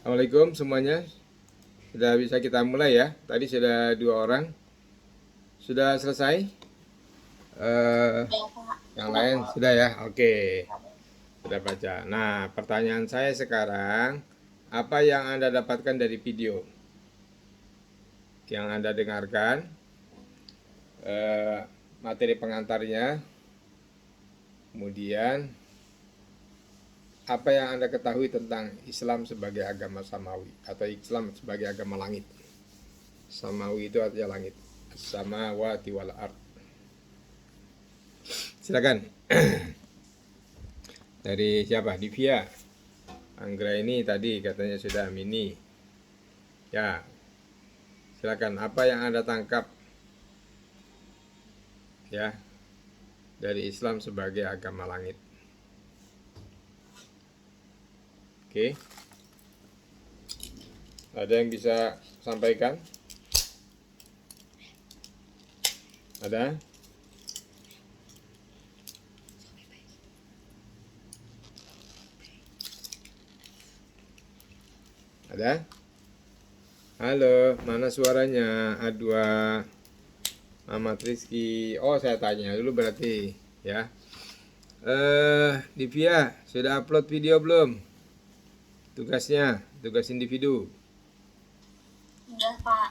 Assalamualaikum semuanya. Sudah bisa kita mulai ya. Tadi sudah 2 orang. Sudah selesai? Eh, Udah, Pak. yang Udah, lain Pak. sudah ya? Oke. Sudah baca. Nah, pertanyaan saya sekarang, apa yang Anda dapatkan dari video yang Anda dengarkan? Materi pengantarnya. Kemudian, apa yang Anda ketahui tentang Islam sebagai agama samawi atau Islam sebagai agama langit? Samawi itu artinya langit. Samawati wal ard. Silakan. Dari siapa? Divya. Anggra ini tadi katanya sudah mini. Ya, silakan. Apa yang Anda tangkap ya dari Islam sebagai agama langit? Oke. Ada yang bisa sampaikan? Ada? Ada? Halo, mana suaranya? A2 Ahmad Rizky. Oh, saya tanya dulu berarti ya. Divya, sudah upload video belum? Tugasnya, tugas individu. Udah, Pak.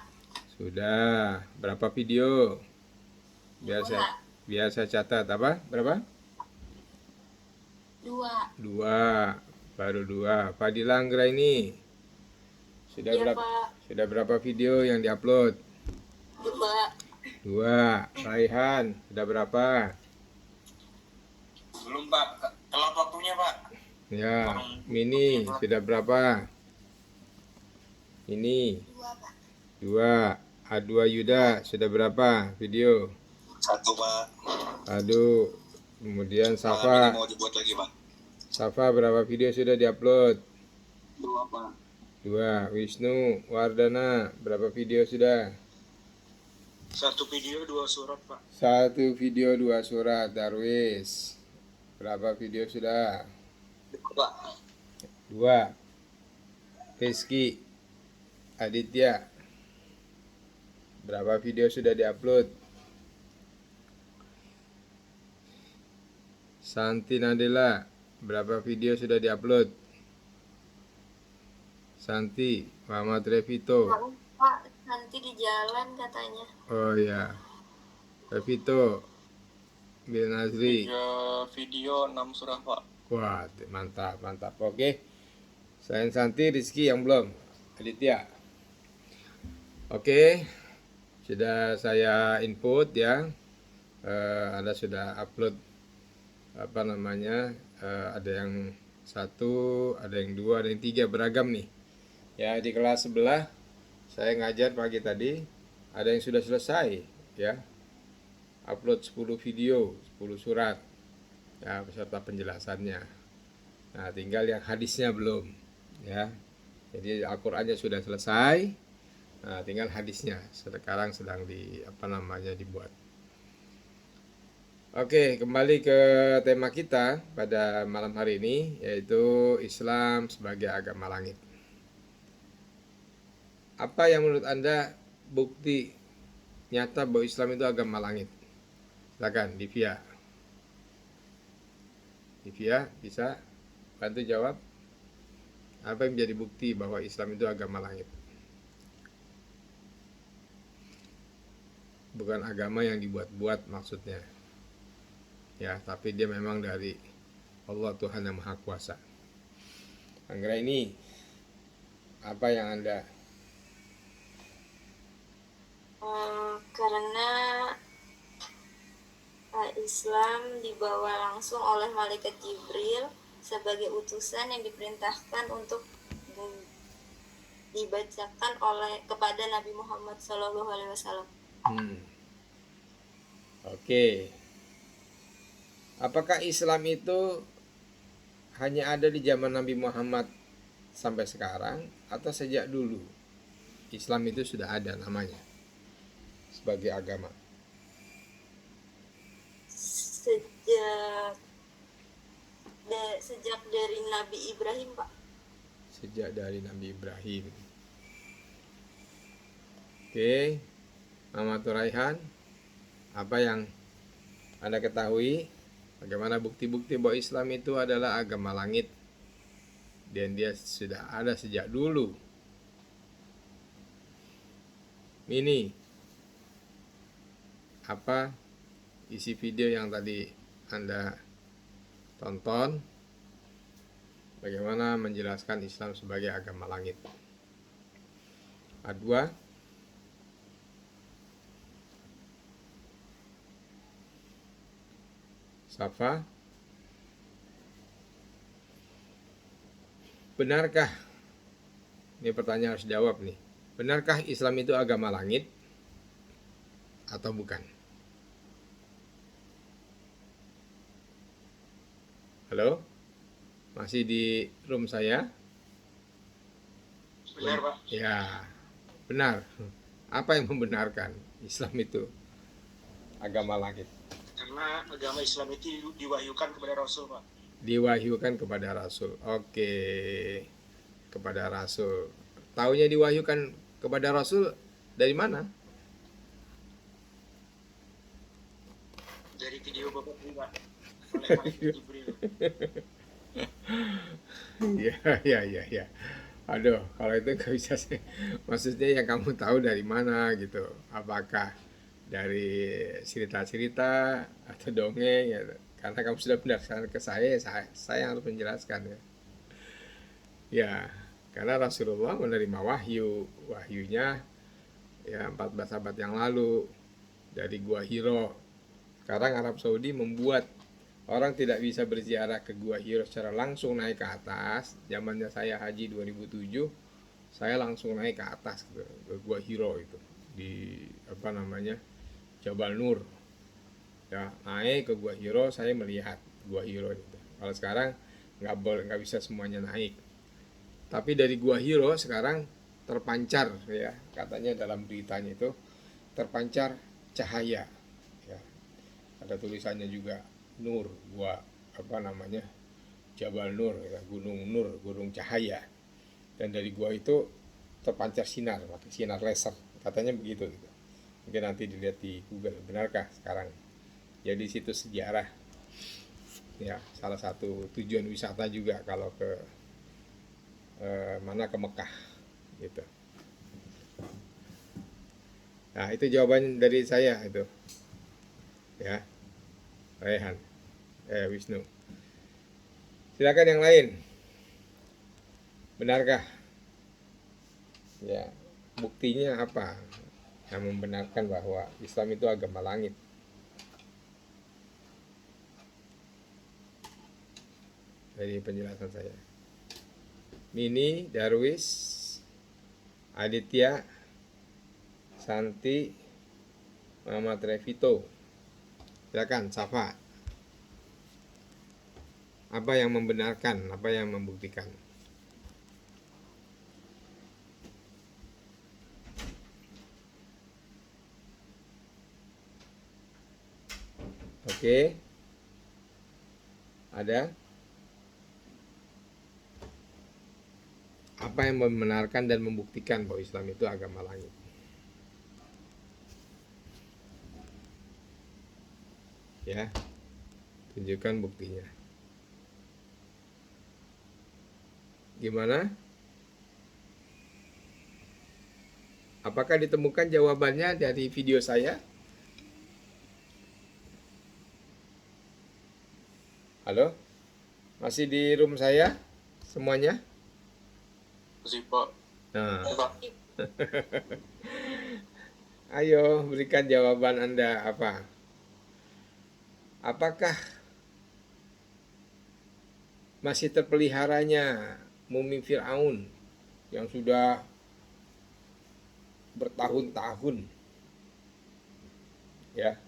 Sudah. Berapa video? Biasa Dua. biasa catat apa? Berapa? Dua. Dua. Baru dua. Fadila Anggra ini sudah Iya, berapa? Pak. Sudah berapa video yang diupload? Dua. Dua. Raihan sudah berapa? Belum Pak, telat waktunya Pak. Ya. Mini sudah berapa? Ini Dua, Pak. dua. A2 Yuda sudah berapa video? Satu Pak. Aduh. Kemudian Ini Safa. mau dibuat lagi Pak. Safa berapa video sudah diupload? Dua Pak. Dua. Wisnu Wardana berapa video sudah? Satu video dua surat Pak. Satu video dua surat. Darwis berapa video sudah? Dua Pak. Dua. Rizky Aditya berapa video sudah diupload? Santi Nadela berapa video sudah diupload? Santi Muhammad Revito. Pak, nanti di jalan katanya. Oh ya, Revito Bil Nazri. Video 6 surat Pak. Wah, mantap, mantap. Oke. Selain Santi, Rizky yang belum. Aditya. Oke. Sudah saya input ya. Anda sudah upload apa namanya? Ada yang satu, ada yang dua, ada yang tiga, beragam nih. Ya, di kelas sebelah saya ngajar pagi tadi, ada yang sudah selesai ya. Upload 10 video, 10 surat. Ya, beserta penjelasannya. Nah, tinggal yang hadisnya belum ya. Jadi Al-Qur'annya sudah selesai. Nah, tinggal hadisnya sekarang sedang dibuat. Oke, kembali ke tema kita pada malam hari ini, yaitu Islam sebagai agama langit. Apa yang menurut Anda bukti nyata bahwa Islam itu agama langit? Silakan, Divya. Divya, bisa bantu jawab? Apa yang menjadi bukti bahwa Islam itu agama langit? Bukan agama yang dibuat-buat maksudnya. Ya, tapi dia memang dari Allah Tuhan yang Maha Kuasa. Anggra ini, apa yang Anda? Karena Islam dibawa langsung oleh malaikat Jibril sebagai utusan yang diperintahkan untuk dibacakan kepada Nabi Muhammad SAW. Oke. Apakah Islam itu hanya ada di zaman Nabi Muhammad sampai sekarang atau sejak dulu Islam itu sudah ada namanya sebagai agama? Sejak dari Nabi Ibrahim, Pak. sejak dari Nabi Ibrahim. Oke, Muhammad Turaihan, apa yang Anda ketahui? Bagaimana bukti-bukti bahwa Islam itu adalah agama langit dan dia sudah ada sejak dulu. Ini apa isi video yang tadi Anda tonton? Bagaimana menjelaskan Islam sebagai agama langit? A2. Safa, benarkah? Ini pertanyaan harus jawab nih. Benarkah Islam itu agama langit atau bukan? Halo? Masih di room saya? Benar, Pak. Ya, benar. Apa yang membenarkan Islam itu agama langit? Karena agama Islam itu diwahyukan kepada Rasul, Pak. Diwahyukan kepada Rasul. Oke, kepada Rasul. Taunya diwahyukan kepada Rasul dari mana? Dari video Bapak ini, Pak. Oleh Malaikat Jibril. Ya. Aduh, kalau itu nggak bisa sih. Maksudnya yang kamu tahu dari mana gitu? Apakah dari cerita-cerita atau dongeng? Ya? Karena kamu sudah menjelaskan ke saya yang harus menjelaskan ya. Ya, karena Rasulullah menerima wahyunya ya 14 abad yang lalu dari Gua Hiro. Sekarang Arab Saudi membuat orang tidak bisa berziarah ke Gua Hiro secara langsung naik ke atas. Zamannya saya haji 2007, saya langsung naik ke atas ke Gua Hiro itu di apa namanya Jabal Nur. Ya, naik ke Gua Hiro, saya melihat Gua Hiro itu. Kalau sekarang nggak bisa semuanya naik. Tapi dari Gua Hiro sekarang terpancar ya, katanya dalam beritanya itu terpancar cahaya. Ya, ada tulisannya juga Nur, gua apa namanya Jabal Nur, ya, Gunung Nur, gunung cahaya. Dan dari gua itu terpancar sinar, pakai sinar laser, katanya begitu gitu. Mungkin nanti dilihat di Google, benarkah sekarang? Jadi situ sejarah, ya salah satu tujuan wisata juga kalau ke mana ke Mekah, gitu. Nah itu jawaban dari saya itu, ya Rehan. Wisnu. Silakan yang lain. Benarkah? Ya, buktinya apa yang membenarkan bahwa Islam itu agama langit? Dari penjelasan saya. Mini, Darwis, Aditya, Santi, Muhammad Revito. Silakan, Safa. Apa yang membenarkan, apa yang membuktikan? Oke. Ada? Apa yang membenarkan dan membuktikan bahwa Islam itu agama langit? Ya, tunjukkan buktinya. Gimana? Apakah ditemukan jawabannya dari video saya? Halo? Masih di room saya? Semuanya? Masih, Pak. Nah, Pak. ayo berikan jawaban Anda apa? Apakah masih terpeliharanya mumi Fir'aun yang sudah bertahun-tahun ya,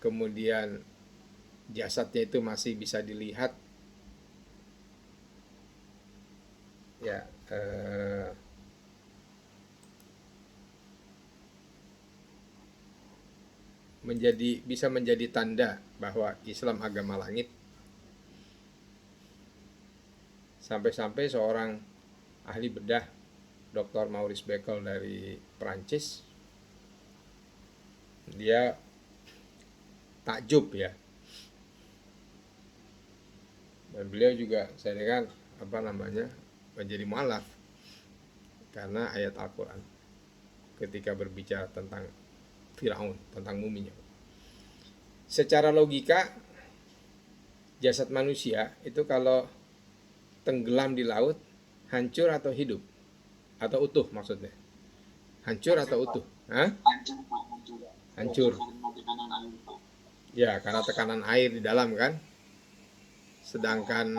kemudian jasadnya itu masih bisa dilihat ya, bisa menjadi tanda bahwa Islam agama langit. Sampai-sampai seorang ahli bedah, Dr. Maurice Beckel dari Perancis, dia takjub ya. Dan beliau juga saya dengar menjadi mualaf karena ayat Al-Quran ketika berbicara tentang Firaun, tentang muminya. Secara logika, jasad manusia itu kalau tenggelam di laut, hancur atau hidup? Atau utuh maksudnya? Hancur atau utuh? Hah? Hancur. Ya, karena tekanan air di dalam kan. Sedangkan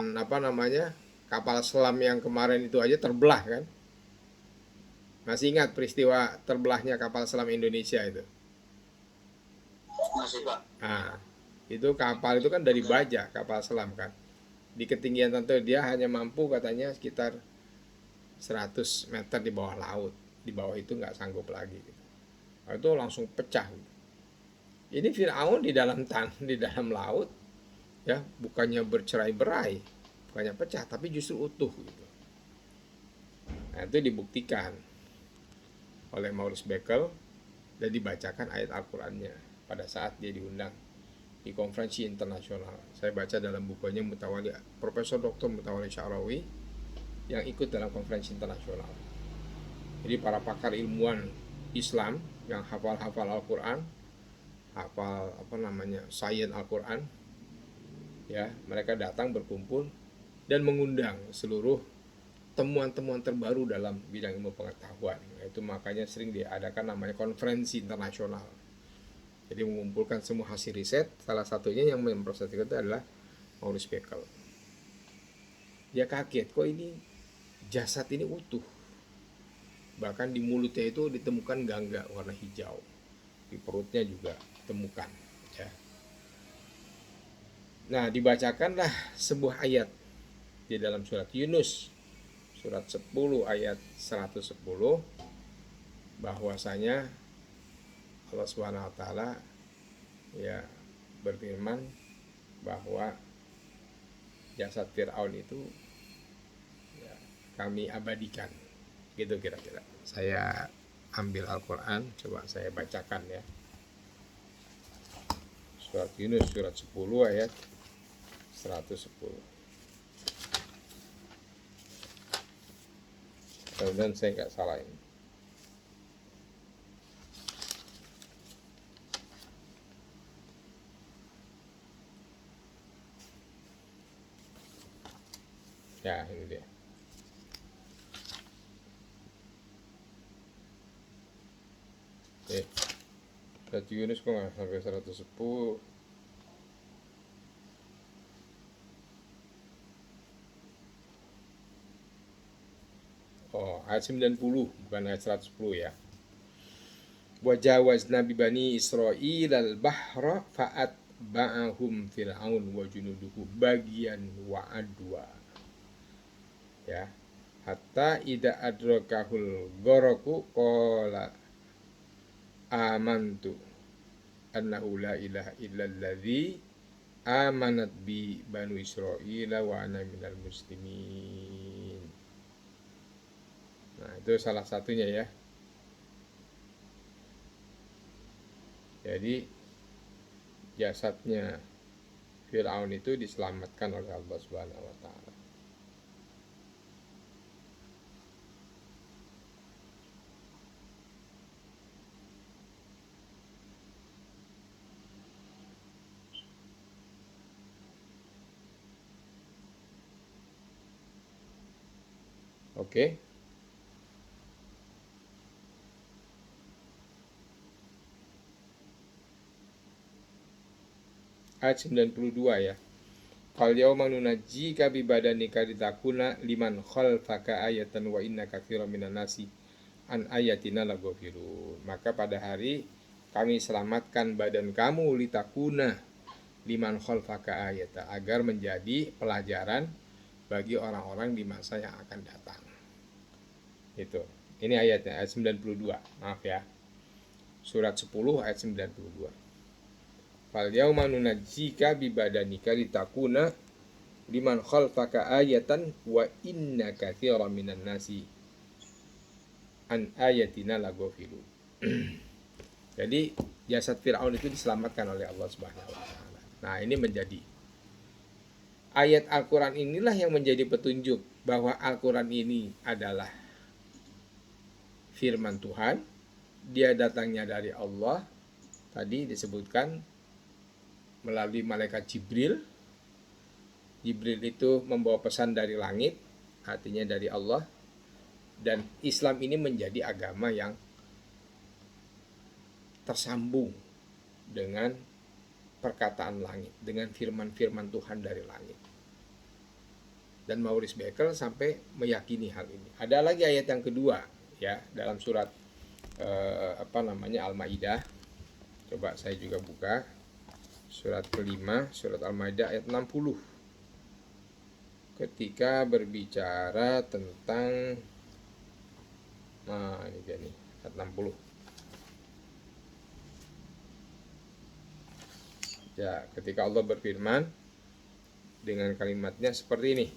kapal selam yang kemarin itu aja terbelah kan. Masih ingat peristiwa terbelahnya kapal selam Indonesia itu? Masih, Pak. Nah, itu kapal itu kan dari baja, kapal selam kan. Di ketinggian tentu dia hanya mampu katanya sekitar 100 meter di bawah laut. Di bawah itu nggak sanggup lagi gitu. Nah, itu langsung pecah gitu. Ini Firaun di dalam laut ya, bukannya bercerai-berai, bukannya pecah, tapi justru utuh gitu. Nah, itu dibuktikan oleh Maurice Beckel dan dibacakan ayat Al-Qur'annya pada saat dia diundang di konferensi internasional. Saya baca dalam bukunya Profesor Dr. Mutawalli Sya'rawi yang ikut dalam konferensi internasional. Jadi para pakar ilmuwan Islam yang hafal Al-Qur'an, hafal sains Al-Qur'an, ya, mereka datang berkumpul dan mengundang seluruh temuan-temuan terbaru dalam bidang ilmu pengetahuan. Itu makanya sering diadakan namanya konferensi internasional. Jadi mengumpulkan semua hasil riset. Salah satunya yang memproses itu adalah Maurice Beckel. Dia kaget, kok ini jasad ini utuh. Bahkan di mulutnya itu ditemukan gangga warna hijau. Di perutnya juga ditemukan. Ya. Nah, dibacakanlah sebuah ayat di dalam surat Yunus, surat 10 ayat 110, bahwasanya Allah Subhanahu wa taala ya berfirman bahwa jasad Firaun itu ya, kami abadikan. Gitu kira-kira. Saya ambil Al-Qur'an, coba saya bacakan ya. Surat Yunus surat 10 ayat 110. Dan saya nggak salah ini. Ya, ini dia. Surat Yunus kok nggak sampai 110. Oh, ayat 90 bukan ayat 110 ya. Wa jawazna bi bani Israil al-bahra fa'at ba'ahum fir'aun wa junuduhu bagian wa adwa. Ya. Hatta ida adrakahul gharaku qala amantu annahu la ilaha illalladzi amanat bi banu Israil wa ana minal muslimin. Nah, itu salah satunya ya. Jadi jasadnya Firaun itu diselamatkan oleh Allah Subhanahu wa taala. Oke. Ayat 92 ya. Fal yauma nunajjika bi badanika litakuna liman khalfaka ayatan wa inna katsiran minan nasi an ayatina laghafilun. Maka pada hari kami selamatkan badan kamu litakuna liman khalfaka ayatan, agar menjadi pelajaran bagi orang-orang di masa yang akan datang. Itu. Ini ayatnya, ayat 92. Maaf ya. Surat 10 ayat 92. Fal yauma nunajjika bi badanika litakuna liman khalfaka ayatan wa inna katsiran minan nasi an ayatina laghafilun. Jadi jasad Firaun itu diselamatkan oleh Allah Subhanahu wa taala. Nah, ini menjadi ayat Al-Qur'an inilah yang menjadi petunjuk bahwa Al-Qur'an ini adalah firman Tuhan. Dia datangnya dari Allah. Tadi disebutkan melalui malaikat Jibril. Jibril itu membawa pesan dari langit, artinya dari Allah. Dan Islam ini menjadi agama yang tersambung dengan perkataan langit, dengan firman-firman Tuhan dari langit. Dan Maurice Becker sampai meyakini hal ini. Ada lagi ayat yang kedua, ya, dalam surat Al-Maidah. Coba saya juga buka surat kelima, surat Al-Maidah ayat 60. Ketika berbicara tentang ini dia nih, ayat 60. Ya, ketika Allah berfirman dengan kalimatnya seperti ini.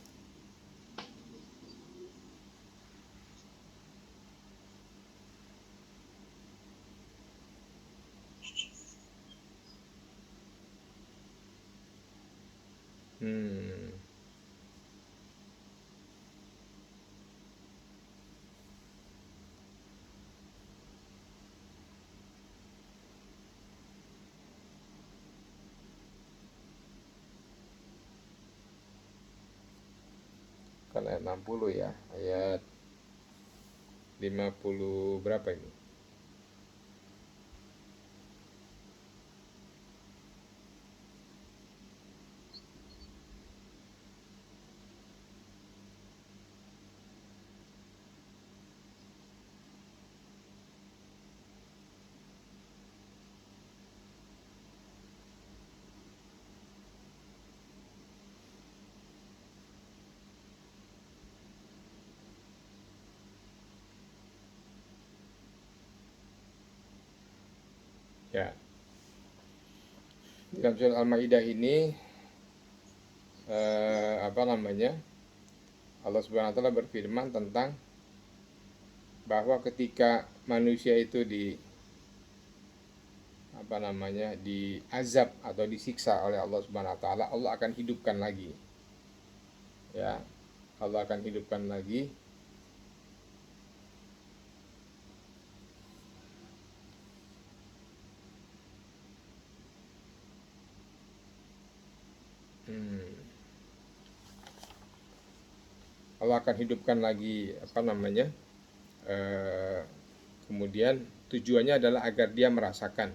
Bukan ayat 60 ya, ayat 50 berapa ini? Ya. Di dalam surat Al-Maidah ini Allah Subhanahu wa taala berfirman tentang bahwa ketika manusia itu diazab atau disiksa oleh Allah Subhanahu wa taala, Allah akan hidupkan lagi. Ya. Allah akan hidupkan lagi. Allah akan hidupkan lagi kemudian tujuannya adalah agar dia merasakan,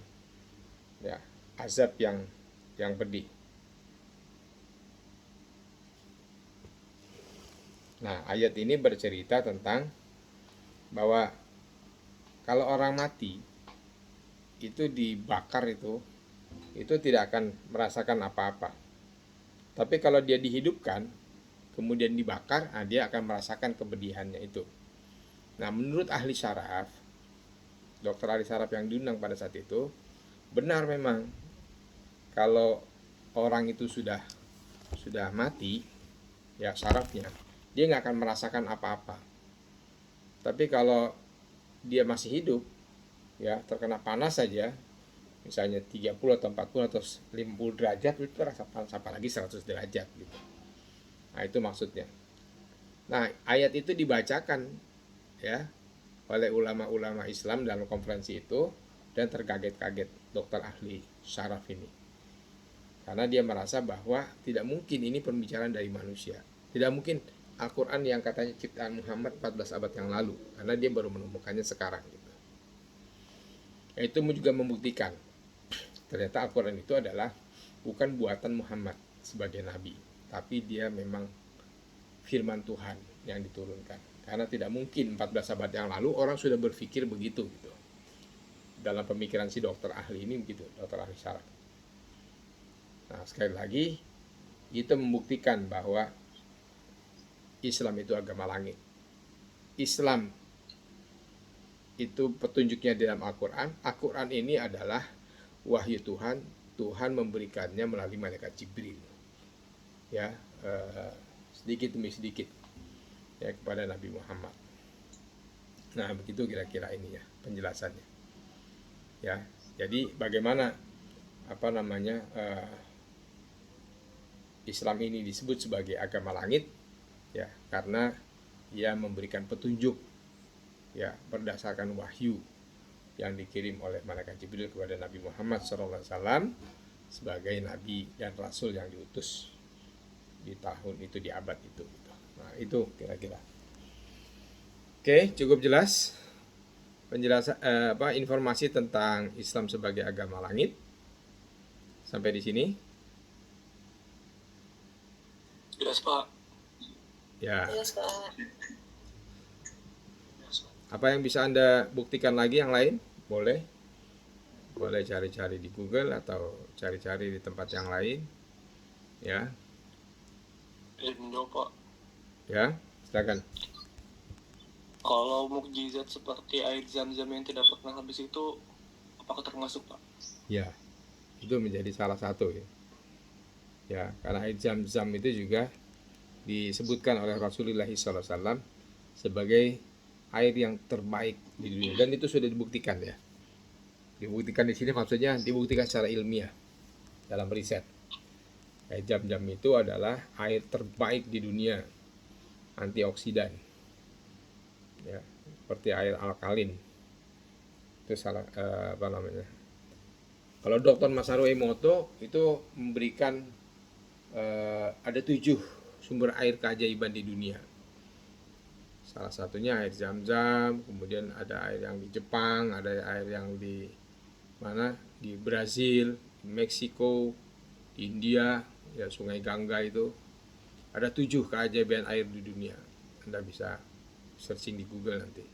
ya, azab yang pedih. Nah, ayat ini bercerita tentang bahwa kalau orang mati itu dibakar itu tidak akan merasakan apa-apa. Tapi kalau dia dihidupkan kemudian dibakar, dia akan merasakan kepedihannya itu. Nah, menurut ahli syaraf, dokter ahli syaraf yang diundang pada saat itu, benar memang kalau orang itu sudah mati, ya, syarafnya, dia nggak akan merasakan apa-apa. Tapi kalau dia masih hidup, ya, terkena panas saja, misalnya 30 atau 40 atau 50 derajat, itu terasa panas, apalagi 100 derajat gitu. Nah, itu maksudnya. Nah, ayat itu dibacakan, ya, oleh ulama-ulama Islam dalam konferensi itu, dan terkaget-kaget dokter ahli syaraf ini. Karena dia merasa bahwa tidak mungkin ini pembicaraan dari manusia. Tidak mungkin Al-Quran yang katanya ciptaan Muhammad 14 abad yang lalu, karena dia baru menemukannya sekarang gitu. Itu juga membuktikan ternyata Al-Quran itu adalah bukan buatan Muhammad sebagai nabi, tapi dia memang firman Tuhan yang diturunkan. Karena tidak mungkin 14 abad yang lalu orang sudah berpikir begitu gitu. Dalam pemikiran si dokter ahli ini begitu, dokter ahli syaraf. Nah, sekali lagi itu membuktikan bahwa Islam itu agama langit. Islam itu petunjuknya dalam Al-Quran. Al-Quran ini adalah wahyu Tuhan. Tuhan memberikannya melalui malaikat Jibril. Ya, sedikit demi sedikit ya kepada Nabi Muhammad. Nah, begitu kira-kira ini ya penjelasannya. Ya, jadi bagaimana Islam ini disebut sebagai agama langit ya karena ia memberikan petunjuk ya berdasarkan wahyu yang dikirim oleh malaikat Jibril kepada Nabi Muhammad SAW sebagai nabi dan rasul yang diutus di tahun itu, di abad itu gitu. Nah, itu kira-kira. Oke, cukup jelas penjelasan informasi tentang Islam sebagai agama langit. Sampai di sini. Jelas, Pak. Ya. Jelas, Pak. Apa yang bisa Anda buktikan lagi yang lain? Boleh cari-cari di Google atau cari-cari di tempat yang lain. Ya. Pak. Ya, silakan. Kalau mukjizat seperti air zam-zam yang tidak pernah habis itu, apakah termasuk, Pak? Ya, itu menjadi salah satu ya. Ya, karena air zam-zam itu juga disebutkan oleh Rasulullah SAW sebagai air yang terbaik di dunia, dan itu sudah dibuktikan ya. Dibuktikan di sini maksudnya dibuktikan secara ilmiah dalam riset. Air zam-zam itu adalah air terbaik di dunia, antioksidan. Ya, seperti air alkalin. Itu salah Kalau Dr. Masaru Emoto itu memberikan ada 7 sumber air keajaiban di dunia. Salah satunya air zam-zam, kemudian ada air yang di Jepang, ada air yang di mana? Di Brazil, di Meksiko, di India, ya Sungai Gangga itu. Ada 7 keajaiban air di dunia. Anda bisa searching di Google nanti.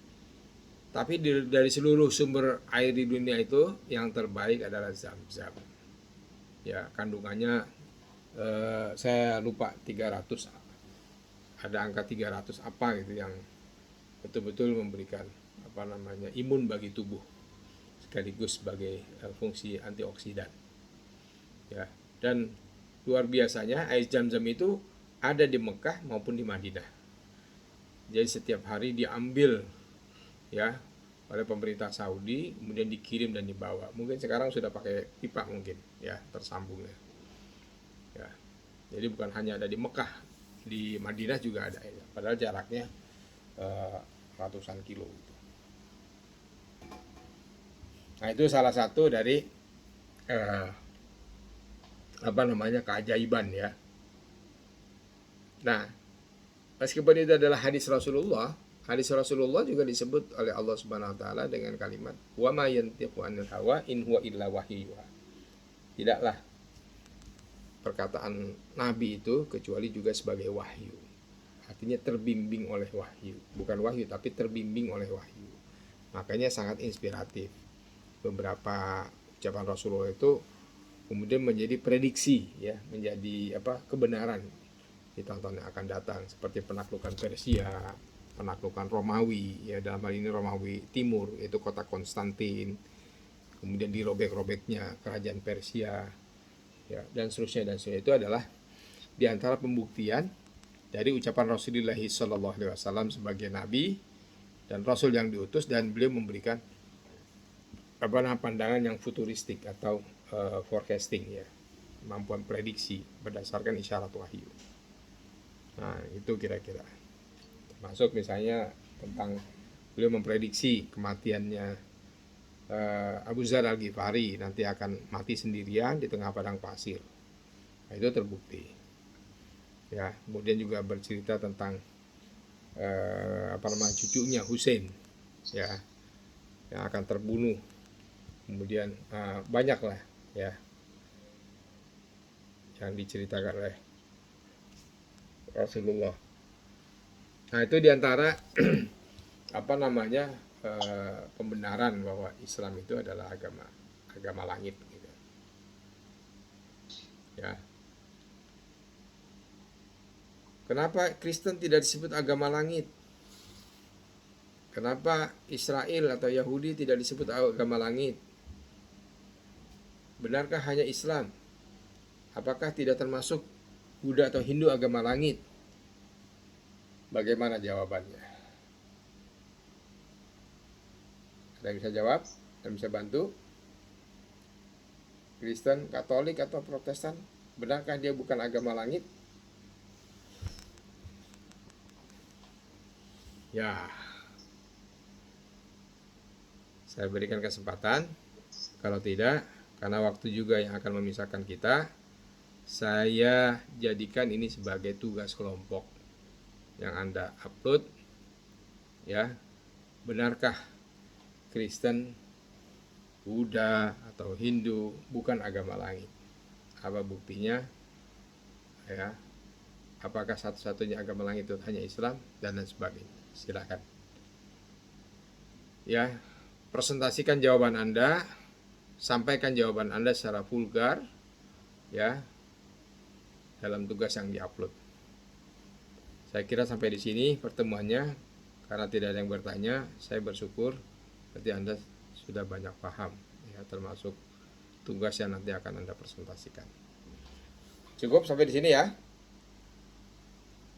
Tapi dari seluruh sumber air di dunia itu yang terbaik adalah zam-zam. Ya, kandungannya saya lupa 300, ada angka 300 apa gitu yang betul-betul memberikan imun bagi tubuh sekaligus sebagai fungsi antioksidan. Ya, dan luar biasanya air zam-zam itu ada di Mekah maupun di Madinah. Jadi setiap hari diambil ya oleh pemerintah Saudi, kemudian dikirim dan dibawa. Mungkin sekarang sudah pakai pipa mungkin ya tersambungnya. Ya. Jadi bukan hanya ada di Mekah, di Madinah juga ada ya. Padahal jaraknya ratusan kilo. Nah, itu salah satu dari keajaiban ya. Nah, meskipun itu adalah hadis Rasulullah juga disebut oleh Allah Subhanahu wa taala dengan kalimat wa ma yantiqu anil hawa in huwa illa wahyu. Tidaklah perkataan Nabi itu kecuali juga sebagai wahyu. Artinya terbimbing oleh wahyu, bukan wahyu tapi terbimbing oleh wahyu. Makanya sangat inspiratif. Beberapa ucapan Rasulullah itu kemudian menjadi prediksi ya, menjadi kebenaran di tahun-tahun yang akan datang, seperti penaklukan Persia, penaklukan Romawi ya, dalam hal ini Romawi Timur, yaitu kota Konstantin, kemudian dirobek-robeknya kerajaan Persia ya, dan seterusnya. Itu adalah diantara pembuktian dari ucapan Rasulullah SAW sebagai nabi dan rasul yang diutus, dan beliau memberikan pandangan yang futuristik atau forecasting ya, kemampuan prediksi berdasarkan isyarat wahyu. Nah, itu kira-kira termasuk misalnya tentang beliau memprediksi kematiannya Abu Dzar Al-Ghifari, nanti akan mati sendirian di tengah padang pasir. Nah, itu terbukti ya. Kemudian juga bercerita tentang cucunya Hussein ya, yang akan terbunuh. Kemudian banyaklah ya yang diceritakan oleh Rasulullah. Nah, itu diantara pembenaran bahwa Islam itu adalah agama langit gitu. Ya. Kenapa Kristen tidak disebut agama langit? Kenapa Israel atau Yahudi tidak disebut agama langit? Benarkah hanya Islam? Apakah tidak termasuk Buddha atau Hindu agama langit? Bagaimana jawabannya? Ada yang bisa jawab? Ada yang bisa bantu? Kristen, Katolik, atau Protestan? Benarkah dia bukan agama langit? Ya, saya berikan kesempatan. Kalau tidak, karena waktu juga yang akan memisahkan kita, saya jadikan ini sebagai tugas kelompok yang Anda upload. Ya, benarkah Kristen, Buddha, atau Hindu bukan agama langit? Apa buktinya? Ya, apakah satu-satunya agama langit itu hanya Islam dan lain sebagainya? Silakan. Ya, presentasikan jawaban Anda, sampaikan jawaban Anda secara vulgar, ya, dalam tugas yang diupload. Saya kira sampai di sini pertemuannya. Karena tidak ada yang bertanya, saya bersyukur berarti Anda sudah banyak paham, ya, termasuk tugas yang nanti akan Anda presentasikan. Cukup sampai di sini ya.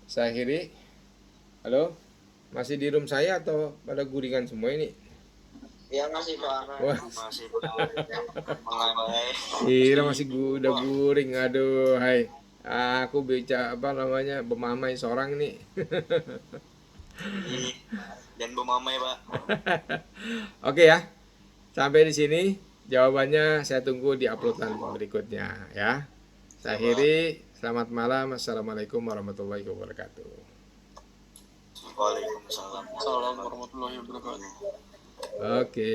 Saya akhiri. Halo, masih di room saya atau pada guringan semua ini? Iya masih Pak. Wah, Masih mengalami. kira masih udah guring. Aduh, hai. Aku baca apa namanya bermamai seorang nih. Dan bemamai Pak. Oke ya. Sampai di sini jawabannya saya tunggu di uploadan berikutnya ya. Saya akhiri. Selamat malam. Assalamualaikum warahmatullahi wabarakatuh. Waalaikumsalam. Assalamualaikum warahmatullahi wabarakatuh. Oke.